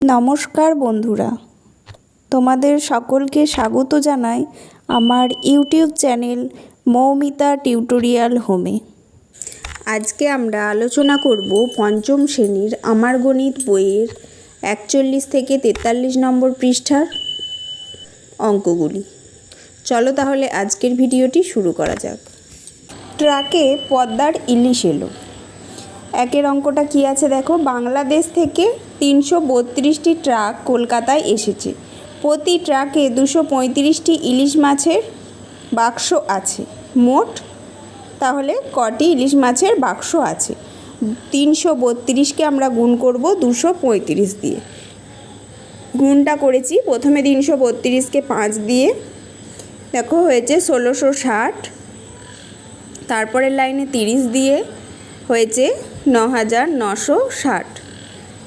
নমস্কার বন্ধুরা, তোমাদের সকলকে স্বাগত জানাই আমার ইউটিউব চ্যানেল মৌমিতা টিউটোরিয়াল হোমে। আজকে আমরা আলোচনা করব পঞ্চম শ্রেণীর আমার গণিত বইয়ের 41 থেকে 43 নম্বর পৃষ্ঠার অঙ্কগুলি। চলো তাহলে আজকের ভিডিওটি শুরু করা যাক। ট্রাকে পদ্মার ইলিশ এলো। একের অঙ্কটা কি আছে দেখো, বাংলাদেশ থেকে 332টি ট্রাক কলকাতায় এসেছে। প্রতি ট্রাকে 235টি ইলিশ মাছের বাক্স আছে। মোট তাহলে কটি ইলিশ মাছের বাক্স আছে? 332কে আমরা গুণ করব 235 দিয়ে। গুণটা করেছি, প্রথমে 332কে 5 দিয়ে, দেখো হয়েছে 1660। তারপরের লাইনে 30 দিয়ে হয়েছে 9960।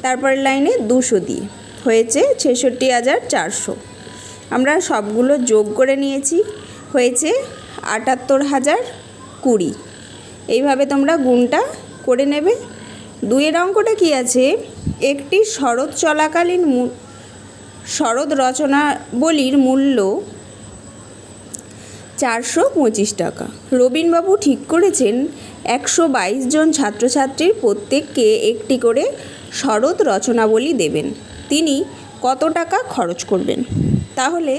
তারপরের লাইনে 200 দিয়ে হয়েছে 66400। আমরা সবগুলো যোগ করে নিয়েছি, হয়েছে 78020। এইভাবে তোমরা গুণটা করে নেবে। দুইয়ের অঙ্কটা কি আছে, একটি শরৎ চলাকালীন শরৎ রচনাবলীর মূল্য 425 টাকা। রবীনবাবু ঠিক করেছেন 122 জন ছাত্রছাত্রীর প্রত্যেককে একটি করে শরৎ রচনাবলী দেবেন। তিনি কত টাকা খরচ করবেন? তাহলে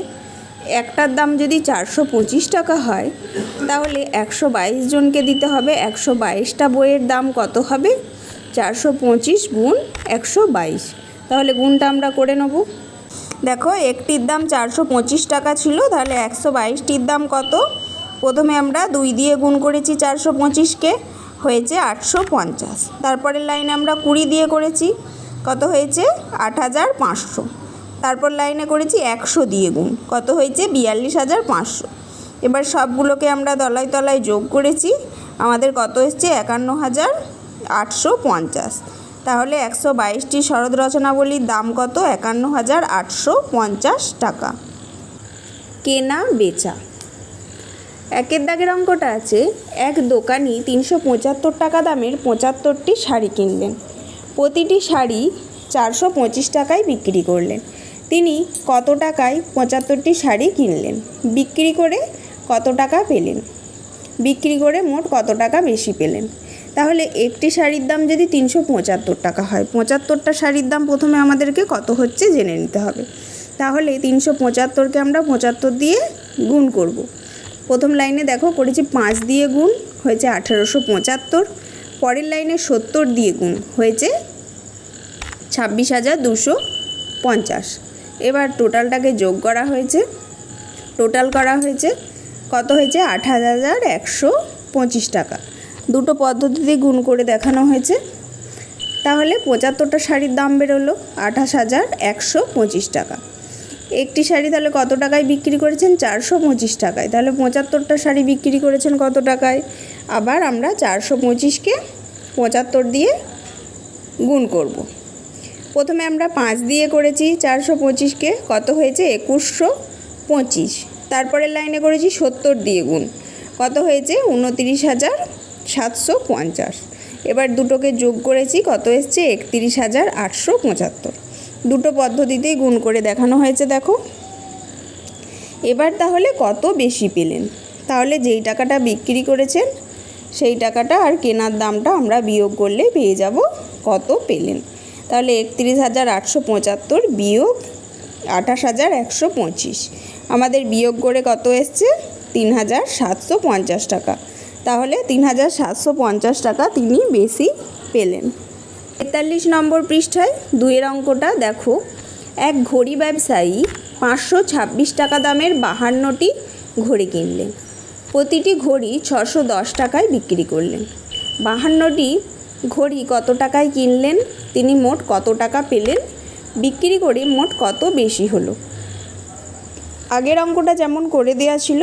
একটার দাম যদি 425 টাকা হয়, তাহলে 122 জনকে দিতে হবে। 122টা বইয়ের দাম কত হবে? 425 গুণ 122। তাহলে গুণটা আমরা করে নেব। দেখো, একটির দাম 425 টাকা ছিল, তাহলে 122টির দাম কত? প্রথমে আমরা 2 দিয়ে গুণ করেছি 425কে, হয়েছে 850। তারপরের লাইনে আমরা 20 দিয়ে করেছি, কত হয়েছে? 8500। তারপর লাইনে করেছি 100 দিয়ে গুণ, কত হয়েছে? 42500। এবার সবগুলোকে আমরা তলায় তলায় যোগ করেছি, আমাদের কত এসছে? 51850। তাহলে 122টি শরৎ রচনাবলীর দাম কত? 51850 টাকা। কেনা বেচা। একের দাগের অঙ্কটা আছে, এক দোকানি 375 টাকা দামের 75টি শাড়ি কিনলেন। প্রতিটি শাড়ি 425 টাকায় বিক্রি করলেন। তিনি কত টাকায় 75টি শাড়ি কিনলেন? বিক্রি করে কত টাকা পেলেন? বিক্রি করে মোট কত টাকা বেশি পেলেন? তাহলে একটি শাড়ির দাম যদি 375 টাকা হয়, 75টা শাড়ির দাম প্রথমে আমাদেরকে কত হচ্ছে জেনে নিতে হবে। তাহলে 375কে আমরা 75 দিয়ে গুণ করব। প্রথম লাইনে দেখো করেছি 5 দিয়ে গুণ, হয়েছে 1875। পরের লাইনে 70 দিয়ে গুণ, হয়েছে 26250। এবার টোটালটাকে যোগ করা হয়েছে, টোটাল করা হয়েছে, কত হয়েছে? 8125 টাকা। দুটো পদ্ধতিতে গুণ করে দেখানো হয়েছে। তাহলে 75টা শাড়ির দাম বেরোলো 28125 টাকা। একটি শাড়ি তাহলে কত টাকায় বিক্রি করেছেন? 425 টাকায়। তাহলে 75টা শাড়ি বিক্রি করেছেন কত টাকায়? আবার আমরা 425কে 75 দিয়ে গুণ করব। প্রথমে আমরা 5 দিয়ে করেছি 425কে, কত হয়েছে? 2125। তারপরের লাইনে করেছি 70 দিয়ে গুণ, কত হয়েছে? 29750। এবার দুটোকে যোগ করেছি, কত এসছে? 31875। দুটো পদ্ধতিতেই গুণ করে দেখানো হয়েছে দেখো। এবার তাহলে কত বেশি পেলেন? তাহলে যেই টাকাটা বিক্রি করেছেন সেই টাকাটা আর কেনার দামটা আমরা বিয়োগ করলে পেয়ে যাব কত পেলেন। তাহলে 31875 বিয়োগ 28125, আমাদের বিয়োগ করে কত এসছে? 3750 টাকা। তাহলে 3750 টাকা তিনি বেশি পেলেন। 43 নম্বর পৃষ্ঠায় দুইয়ের অঙ্কটা দেখো, এক ঘড়ি ব্যবসায়ী 526 টাকা দামের 52টি ঘড়ি কিনলেন। প্রতিটি ঘড়ি 610 টাকায় বিক্রি করলেন। 52টি ঘড়ি কত টাকায় কিনলেন? তিনি মোট কত টাকা পেলেন? বিক্রি করে মোট কত বেশি হলো? আগের অঙ্কটা যেমন করে দেওয়া ছিল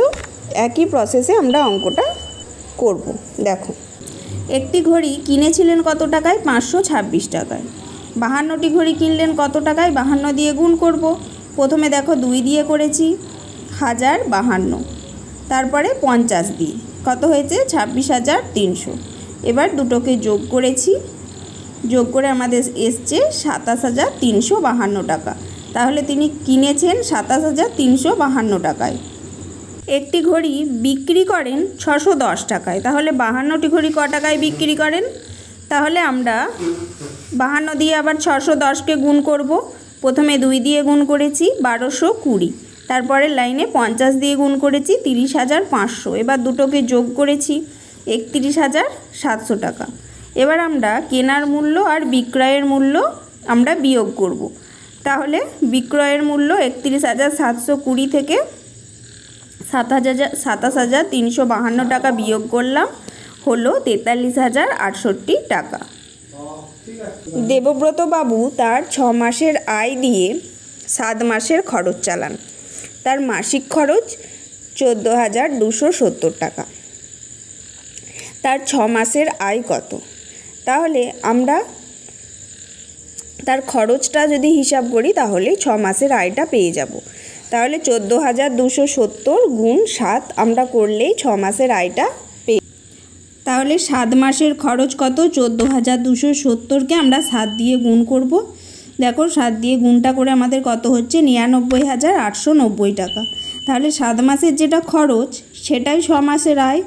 একই প্রসেসে আমরা অঙ্কটা করব। দেখো, একটি ঘড়ি কিনেছিলেন কত টাকায়? 526 টাকায়। 52টি ঘড়ি কিনলেন কত টাকায়? 52 দিয়ে গুণ করব। প্রথমে দেখো 2 দিয়ে করেছি 1052, তারপরে 50 দিয়ে, কত হয়েছে? 26300। এবার দুটোকে যোগ করেছি, যোগ করে আমাদের এসছে ২৭,৩৫২ টাকা। তাহলে তিনি কিনেছেন ২৭,৩৫২ টাকায়। একটি ঘড়ি বিক্রি করেন ৬১০ টাকায়। তাহলে ৫২টি ঘড়ি ক টাকায় বিক্রি করেন? তাহলে আমরা ৫২ দিয়ে আবার ৬১০কে গুণ করব। প্রথমে ২ দিয়ে গুণ করেছি ১২২০, তারপরের লাইনে ৫০ দিয়ে গুণ করেছি ৩০,৫০০, এবার দুটোকে যোগ করেছি ৩১,৭০০ টাকা। এবার আমরা কেনার মূল্য আর বিক্রয়ের মূল্য আমরা বিয়োগ করব। তাহলে বিক্রয়ের মূল্য ৩১,৭২০ থেকে ২৭,৩৫২ টাকা বিয়োগ করলাম, হলো ৪৩,০৬৮ টাকা। দেবব্রত বাবু তার ৬ মাসের আয় দিয়ে ৭ মাসের খরচ চালান। তার মাসিক খরচ ১৪,২৭০ টাকা। তার ৬ মাসের আয় কত? তাহলে আমরা তার খরচটা যদি হিসাব করি তাহলে ৬ মাসের আয়টা পেয়ে যাব। তাহলে ১৪,২৭০ গুণ ৭ আমরা করলেই ৬ মাসের আয়টা পেয়ে। তাহলে ৭ মাসের খরচ কত? ১৪,২৭০কে আমরা ৭ দিয়ে গুণ করব। দেখো ৭ দিয়ে গুণটা করে আমাদের কত হচ্ছে? ৯৯,৮৯০ টাকা। তাহলে ৭ মাসের যেটা খরচ সেটাই ৬ মাসের আয়।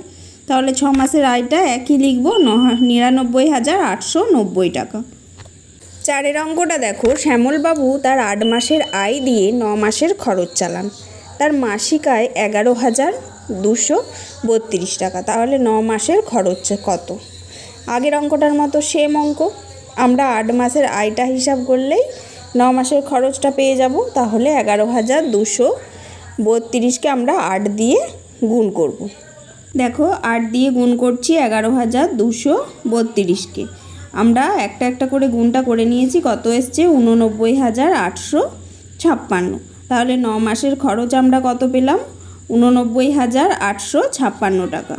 তাহলে ৬ মাসের আয়টা একই লিখব, ৯৯,৮৯০ টাকা। ৪ অঙ্কটা দেখো, শ্যামলবাবু তার ৮ মাসের আয় দিয়ে ৯ মাসের খরচ চালান। তার মাসিক আয় ১১,২৩২ টাকা। তাহলে ৯ মাসের খরচ কত? আগের অঙ্কটার মতো সেম অঙ্ক, আমরা ৮ মাসের আয়টা হিসাব করলেই ৯ মাসের খরচটা পেয়ে যাব। তাহলে ১১,২৩২কে আমরা ৮ দিয়ে গুণ করব। দেখো ৮ দিয়ে গুণ করছি ১১,২৩২কে। আমরা একটা একটা করে গুণটা করে নিয়েছি, কত এসছে? ৮৯,৮৫৬। তাহলে ৯ মাসের খরচ আমরা কত পেলাম? 89,856 টাকা।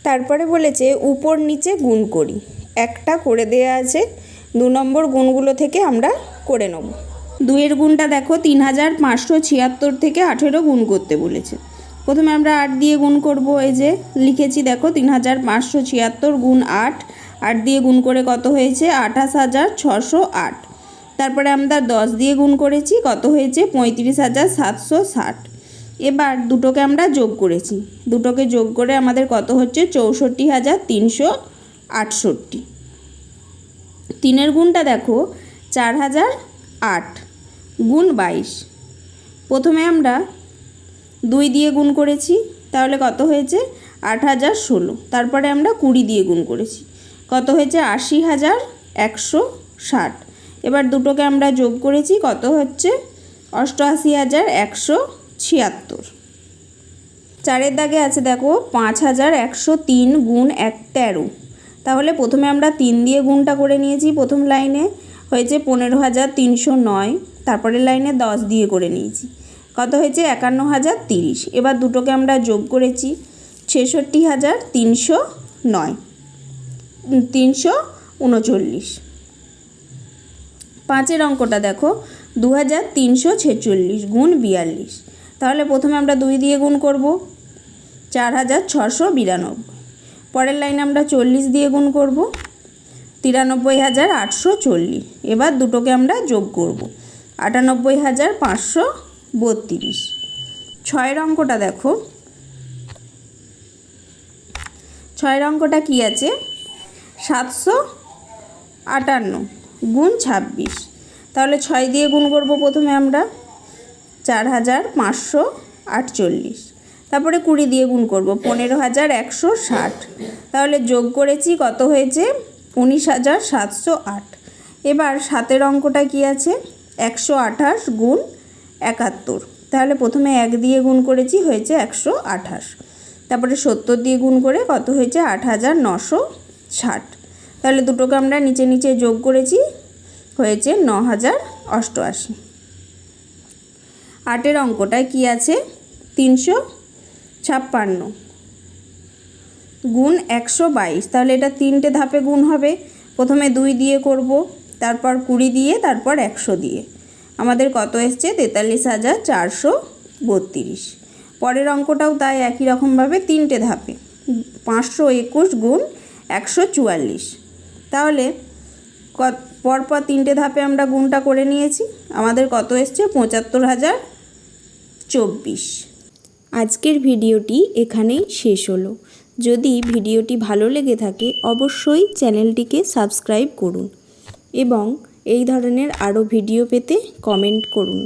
তারপরে বলেছে উপর নিচে গুণ করি। একটা করে দেয়া আছে, ২ নম্বর গুণগুলো থেকে আমরা করে নেব। ২-এর গুণটা দেখো, ৩,৫৭৬ থেকে ১৮ গুণ করতে বলেছে। প্রথমে আমরা ৮ দিয়ে গুণ করব। এই যে লিখেছি দেখো, ৩,৫৭৬ গুণ ৮, ৮ দিয়ে গুণ করে কত হয়েছে? ২৮,৬০৮। তারপরে আমরা ১০ দিয়ে গুণ করেছি, কত হয়েছে? ৩৫,৭৬০। এবার দুটোকে আমরা যোগ করেছি, দুটোকে যোগ করে আমাদের কত হচ্ছে? ৬৪,৩৬৮। ৩-এর গুণটা দেখো, ৪,০০৮ গুণ ২২। প্রথমে আমরা ২ দিয়ে গুণ করেছি, তাহলে কত হয়েছে? ৮,০১৬। তারপরে আমরা ২০ দিয়ে গুণ করেছি, কত হয়েছে? ৮০,১৬০। এবার দুটোকে আমরা যোগ করেছি, কত হচ্ছে? ৮৮,১৭৬। ৪-এর দাগে আছে দেখো, ৫,১০৩ গুণ ১৩। তাহলে প্রথমে আমরা ৩ দিয়ে গুণটা করে নিয়েছি, প্রথম লাইনে হয়েছে ১৫,৩০৯, তারপরের লাইনে ১০ দিয়ে করে নিয়েছি, কত হয়েছে? ৫১,০৩০। এবার দুটোকে আমরা যোগ করেছি, ৬৬,৩০৯, ৩39। ৫-এর অঙ্কটা দেখো, ২,৩৪৬ গুণ ৪২। তাহলে প্রথমে আমরা ২ দিয়ে গুণ করব, ৪,৬৯২। পরের লাইনে আমরা ৪০ দিয়ে গুণ করব, ৯৩,৮৪০। এবার দুটোকে আমরা যোগ করব, ৯৮,৫৩২। ৬-এর অঙ্কটা দেখো, ৬-এর অঙ্কটা কি আছে? ৭৫৮ গুণ ২৬। তাহলে ৬ দিয়ে গুণ করব প্রথমে আমরা, ৪,৫৪৮। তারপরে ২০ দিয়ে গুণ করব, ১৫,১৬০। তাহলে যোগ করেছি, কত হয়েছে? ১৯,৭০৮। এবার ৭-এর অঙ্কটা কি আছে? ১২৮ গুণ ৭১। তাহলে প্রথমে ১ দিয়ে গুণ করেছি, হয়েছে ১২৮। তারপরে ৭০ দিয়ে গুণ করে কত হয়েছে? ৮,৯৬০। তাহলে দুটোকে আমরা নিচে নিচে যোগ করেছি, হয়েছে ৯,০৮৮। ৮-এর অঙ্কটায় কি আছে? ৩৫৬ গুণ ১২২। তাহলে এটা 3টে ধাপে গুণ হবে। প্রথমে ২ দিয়ে করব, তারপর ২০ দিয়ে, তারপর ১০০ দিয়ে। আমাদের কত এসছে? ৪৩,৪৩২। পরের অঙ্কটাও তাই একই রকমভাবে 3টে ধাপে, ৫২১ গুণ ১৪৪। তাহলে পরপর 3টে ধাপে আমরা গুণটা করে নিয়েছি। আমাদের কত এসছে? 75,024। আজকের ভিডিওটি এখানেই শেষ হলো। যদি ভিডিওটি ভালো লেগে থাকে অবশ্যই চ্যানেলটিকে সাবস্ক্রাইব করুন এবং এই ধরনের আরও ভিডিও পেতে কমেন্ট করুন।